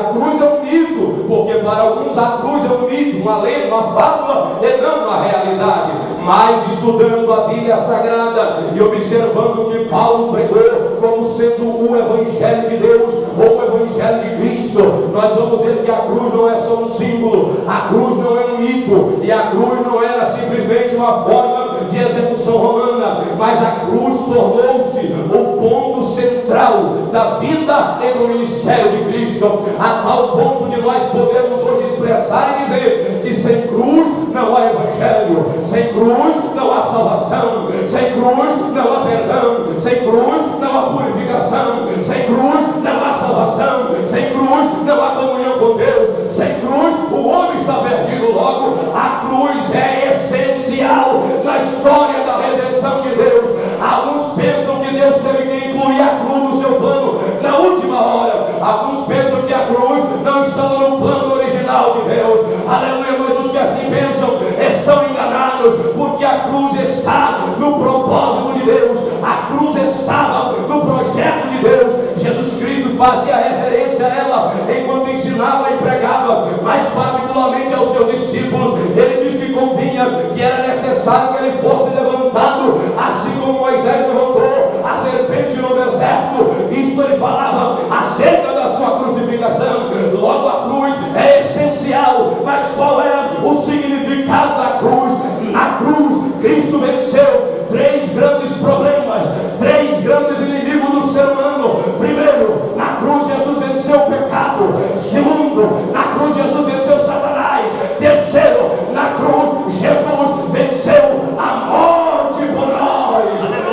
A cruz é um mito, porque para alguns a cruz é um mito, uma lenda, uma fábula, e não uma realidade. Mas estudando a Bíblia Sagrada e observando o que Paulo pregou como sendo o Evangelho de Deus, ou o Evangelho de Cristo, nós vamos ver que a cruz não é só um símbolo, a cruz não é um mito, e a cruz não era simplesmente uma forma de execução romana, mas a cruz tornou-se o ponto central da vida e do ministério de Cristo, a tal ponto de nós podermos hoje expressar e dizer que sem cruz não há evangelho, sem cruz não há salvação, sem cruz não há perdão, sem cruz não há purificação, sem cruz não há salvação, sem cruz não há comunhão com Deus, sem cruz o homem está perdido. Logo, a cruz é essencial na história da redenção de Deus. Alguns pensam que Deus teve que incluir a cruz no seu plano na última hora. Alguns pensam que a cruz não estava no plano original de Deus. Aleluia, mas os que assim pensam estão enganados, porque a cruz está no propósito de Deus. A cruz estava no projeto de Deus. Jesus Cristo fazia referência a ela enquanto ensinava e pregava, mas particularmente aos seus discípulos. Ele disse que convinha, que era necessário que ele fosse levantado, assim como Moisés levantou a serpente no deserto. Isto ele falava acerca da sua crucificação. Logo, a cruz é essencial. Mas qual é o significado da cruz? Na cruz, Cristo venceu três grandes problemas, três grandes inimigos do ser humano. Primeiro, na cruz Jesus venceu o pecado. Segundo, na cruz Jesus venceu Satanás. Terceiro, na cruz Jesus venceu a morte por nós.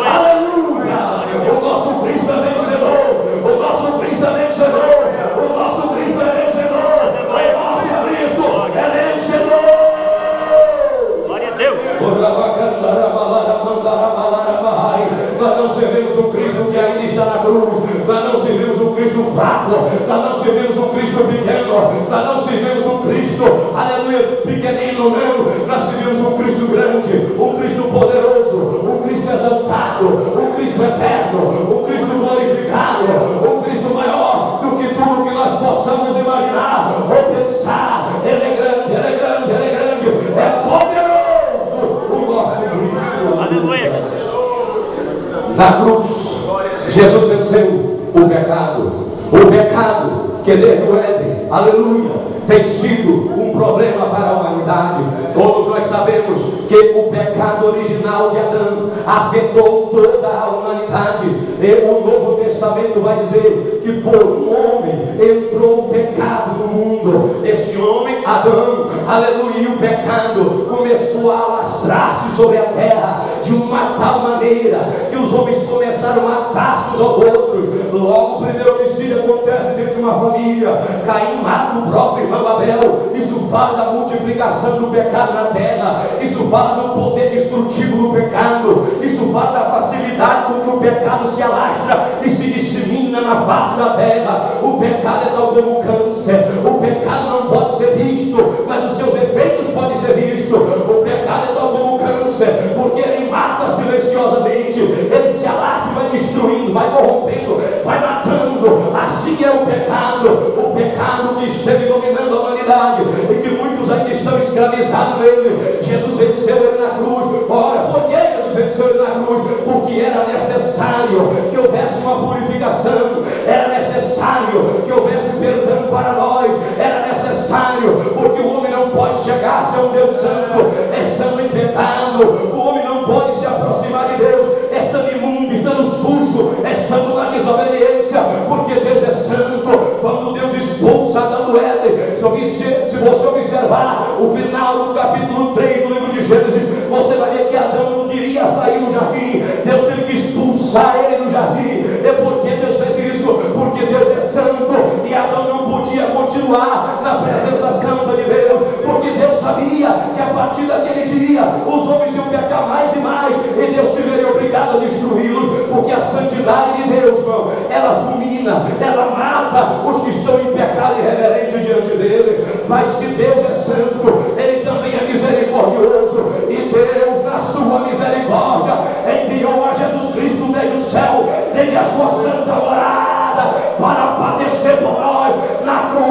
Aleluia! O nosso Cristo é vencedor. O nosso Cristo é vencedor. O nosso Cristo é vencedor. O nosso Cristo é vencedor. Glória a Deus. Nós não servimos um Cristo que ainda está na cruz. Nós não servimos um Cristo fraco. Nós não servimos um Cristo pequeno. Nós não servimos um Cristo, aleluia, pequenino, não. Nós servimos um Cristo grande, um Cristo poderoso, um Cristo exaltado, um Cristo eterno, um Cristo glorificado, um Cristo maior do que tudo que nós possamos imaginar ou pensar. Ele é grande, ele é grande, ele é grande, é poderoso o nosso Cristo. Aleluia. Na cruz, Jesus venceu o pecado que desde o Éden, aleluia, tem sido um problema para a humanidade. Todos nós sabemos que o pecado original de Adão afetou toda a humanidade, e o Novo Testamento vai dizer que por um homem entrou o pecado no mundo. Esse homem, Adão, aleluia, e o pecado começou a alastrar-se sobre a terra de uma tal maneira que os homens começaram a matar-se uns aos outros. Logo, o primeiro homicídio acontece dentro de uma família. Caim mata o próprio irmão Abel. Isso fala da multiplicação do pecado na terra. Isso fala do poder destrutivo do pecado. Isso fala da facilidade com que o pecado se alastra e se dissemina na face da terra. O pecado é tal como câncer. O pecado não pode ser visto, mas os seus efeitos podem ser vistos. O pecado é tal como câncer, porque ele mata silenciosamente, ele se alastra e vai destruindo, vai corrompendo, vai matando. Assim é o pecado que esteve dominando a humanidade e que muitos ainda estão escravizados nele. Jesus venceu ele na cruz. Ora, por que Jesus venceu ele na cruz? Porque era necessário que houvesse uma purificação, era necessário que houvesse perdão para nós, era necessário, porque o homem não pode chegar a ser um Deus santo estando em pecado. O homem não pode se aproximar de Deus estando imundo, estando sujo, estando na desobediência, porque Deus é santo. Quando Deus expulsa Adão do Éden, se você observar o final do capítulo 3 do livro de Gênesis, você vai ver que Adão não queria sair do jardim. Deus teve que expulsar ele do jardim. É porque Deus fez isso, porque Deus é santo e Adão não podia continuar na presença santa de Deus, porque Deus sabia que a partir daquele dia os homens iam pecar mais e mais, e Deus se veria obrigado a destruí-los, porque a santidade de Deus, irmão, ela fulmina, ela mata os que estão em pecado irreverente diante dele. Mas se Deus é santo, ele também é misericordioso, e Deus, na sua misericórdia, enviou a Jesus Cristo desde o céu, desde a sua santa morada, para padecer por nós na cruz.